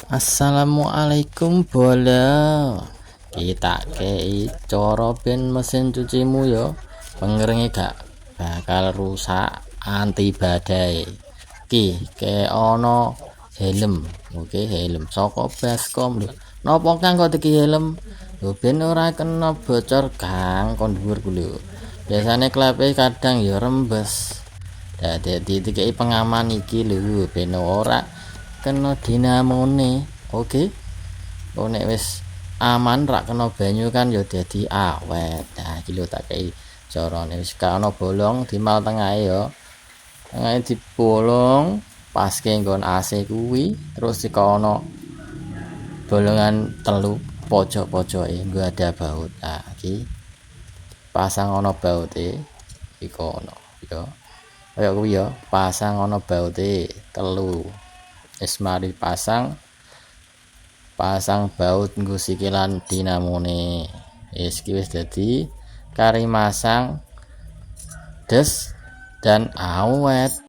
Assalamualaikum bola. Kita kei cara ben mesin cucimu yo pengerenge gak bakal rusak anti badai. Ke ono helm. Oke, helm saka Baskom lho. Napa Kang kok iki helm? Lho ben ora kena bocor Kang kon dhuwur ku lho. Biasane klepe kadang ya rembes. Dadi dikei pengaman iki lho ben ora kena dinamone. Oke, nek wis aman rak kena banyu kan ya dadi awet. Nah iki lho tak kei carane wis gak ana bolong dimal tengahe ya. Tengahe dibolong paske nggon AC kuwi terus dikono bolongan telu pojok-pojoke nggo ada baut. Nah iki pasang ana baute iki ono ya. Kaya kuwi ya, pasang ana baute telu. Wis mari pasang baut nggo sikilan dinamone. Wis iki wis dadi kari masang des dan awet.